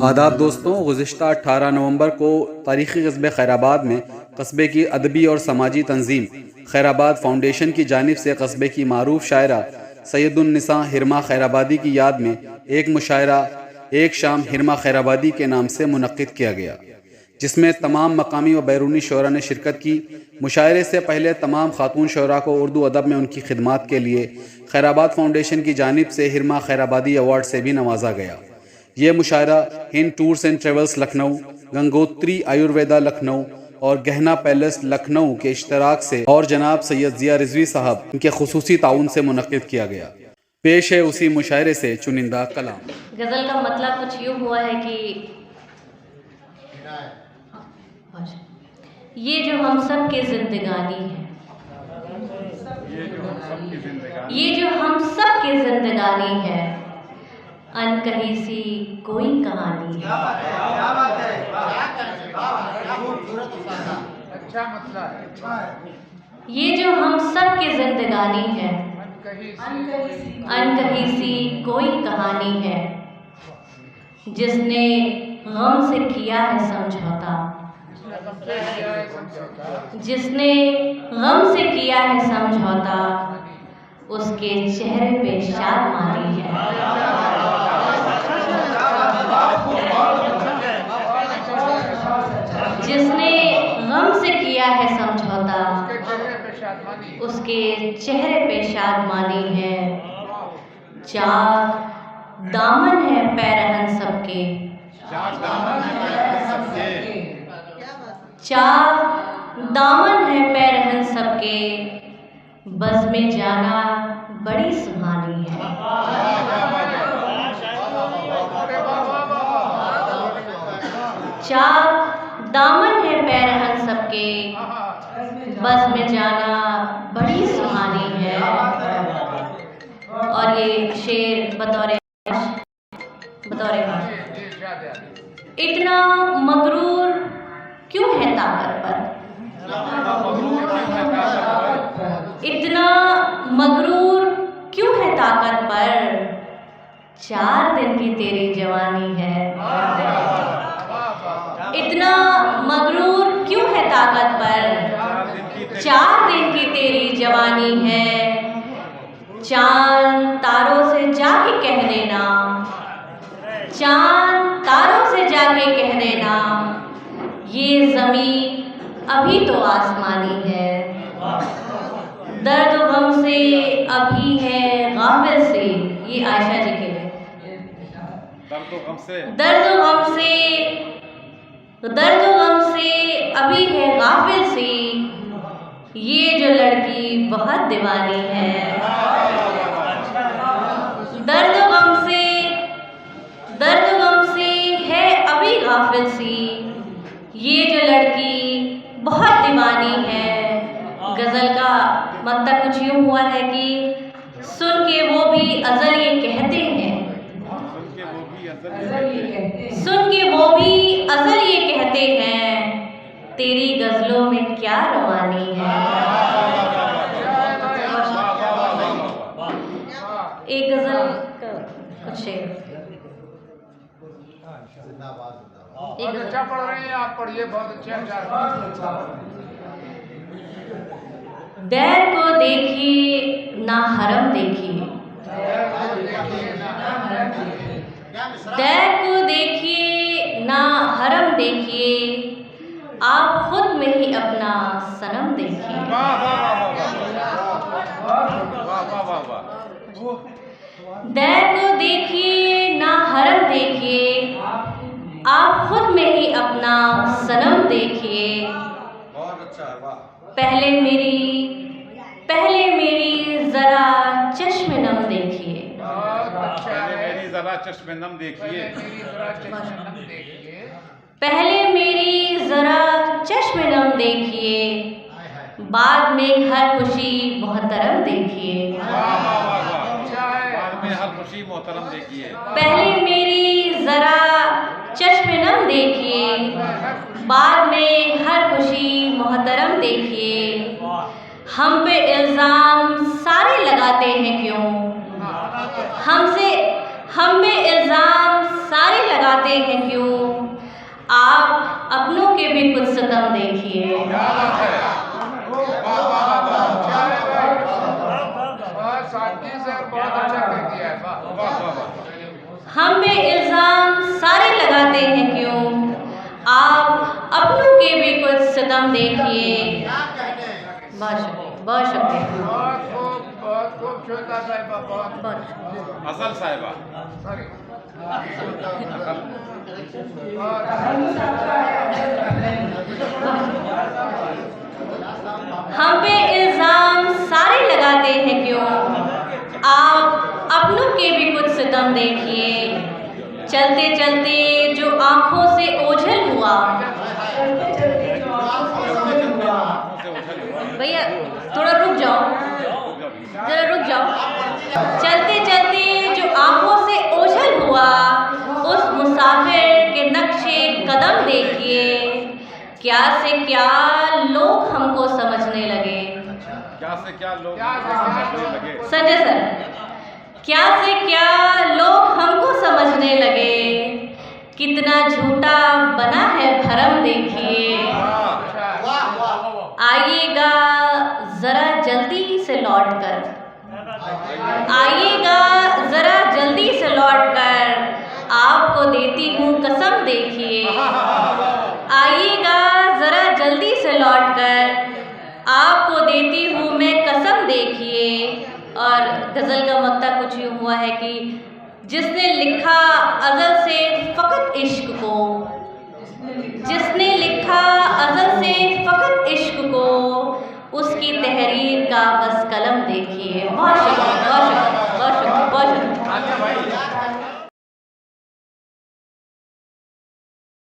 आदाब दोस्तों, गुज़िश्ता 18 नवंबर को तारीख़ी कस्बे खैराबाद में कस्बे की अदबी और समाजी तंजीम खैराबाद फाउंडेशन की जानिब से कस्बे की मारूफ शायरा सैयदुन्निसा हिरमा खैराबादी की याद में एक मुशायरा एक शाम हिरमा खैराबादी के नाम से मुनक्किद किया गया, जिसमें तमाम मकामी व बैरूनी शोरा ने शिरकत की। मुशायरे से पहले तमाम खातून शोरा को उर्दू अदब में उनकी खिदमात के लिए खैराबाद फाउंडेशन की जानिब से हिरमा खैराबादी अवार्ड से भी नवाजा गया। ये मुशायरा Hind tours and travels Lucknow, Gangotri Ayurveda Lucknow और गहना पैलेस लखनऊ के इश्तराक से और जनाब सैयद जिया रिजवी साहब इनके खुसूसी ताउन से मुनक्किद किया गया। पेश है उसी मुशायरे से चुनिंदा कलाम। गज़ल का मतलब कुछ यूँ हुआ है कि ये जो हम सब की जिंदगानी है, ये जो हम सब की जिंदगानी है, अनकही सी कोई कहानी है। ये जो हम सब की जिंदगानी है, अनकही सी कोई कहानी है। जिसने गम से किया है समझौता, जिसने गम से किया है समझौता, उसके चेहरे पे शादमानी है। जिसने गम से किया है समझौता, उसके चेहरे पे शादमानी है। चाक दामन है पैरहन सबके, चाक दामन है पैरहन सबके, बस में जाना बड़ी सुहानी है। चाक दामन है पैरहन सबके, बस में जाना बड़ी सुहानी है। और ये शेर बतौर इतना मगरूर क्यों है ताकत पर, इतना मगरूर क्यों है ताकत पर, 4 दिन की तेरी जवानी है। इतना मगरूर क्यों है ताकत पर, 4 दिन की तेरी जवानी है। चांद तारों से जाके कह देना, चांद तारों से जाके कह देना, ये ज़मीं अभी तो आसमानी है। दर्द गम से अभी है गाफिल सी, ये आयशा जी के लिए। दर्द गम से अभी है गाफिल सी, ये जो लड़की बहुत दीवानी है। दर्द गम से है अभी गाफिल सी, ये जो लड़की बहुत दीवानी है। गज़ल का मतलब कुछ यूँ हुआ है कि सुन के वो भी अज़ल ये कहते हैं, सुन के वो भी अज़ल ये कहते हैं, तेरी गज़लों में क्या रवानी है। एक गज़ल का कुछ शेर, बहुत अच्छा पढ़ रहे हैं आप, पढ़िए, बहुत अच्छा। दैर को देखिए ना हरम देखिए, दैर को देखिए ना हरम देखिए, आप खुद में ही अपना सनम देखिए। दैर को देखिए ना हरम देखिए, आप खुद में ही अपना सनम देखिए। पहले मेरी जरा चश्म नम देखिए, पहले मेरी जरा चश्म नम देखिए, पहले मेरी जरा चश्म नम देखिए, बाद में हर खुशी मोहतरम देखिए। बाद में हर खुशी मोहतरम देखिए। पहले मेरी जरा चश्म नम देखिए, बाद में हर खुशी मोहतरम देखिए। हम पे इल्ज़ाम सारे लगाते हैं क्यों, हम पे इल्ज़ाम सारे लगाते लगाते हैं क्यों, आप अपनों के भी कुछ सितम देखिए। क्या बात है, वाह वाह वाह, अच्छा है भाई, बहुत सादगी से और बहुत अच्छा कह दिया है, वाह वाह वाह। हम पे इल्ज़ाम सारे लगाते हैं क्यों, आप अपनों के भी कुछ सितम देखिए। बहुत शुक्रिया, बहुत शुक्रिया, बहुत खूब श्वेता साहिबा, बहुत बहुत असल साहिबा, सॉरी। हम पे इल्ज़ाम सारे लगाते हैं क्यों, आप अपनों के भी कुछ सितम देखिए। चलते चलते जो आँखों से ओझल हुआ, भैया थोड़ा रुक जाओ, जरा रुक जाओ। चलते चलते जो आँखों से ओझल हुआ, उस मुसाफिर के नक्शे कदम देखिए। क्या से क्या लोग हमको समझने लगे। क्या से क्या लोग क्या से क्या लोग लगे। संजय सर, क्या से क्या लोग हमको समझने लगे। कितना झूठा बना है भरम देखिए। आइएगा जरा जल्दी से लौट कर, आइएगा जरा जल्दी से लौट कर, आपको देती हूँ कसम देखिए। आइएगा जरा जल्दी से लौट कर, आपको देती हूँ मैं कसम देखिए। और गज़ल का मक्ता कुछ यूँ हुआ है कि जिसने लिखा अज़ल से फ़कत इश्क को, जिसने लिखा अज़ल से फ़कत इश्क को, उसकी तहरीर का बस कलम देखिए। बहुत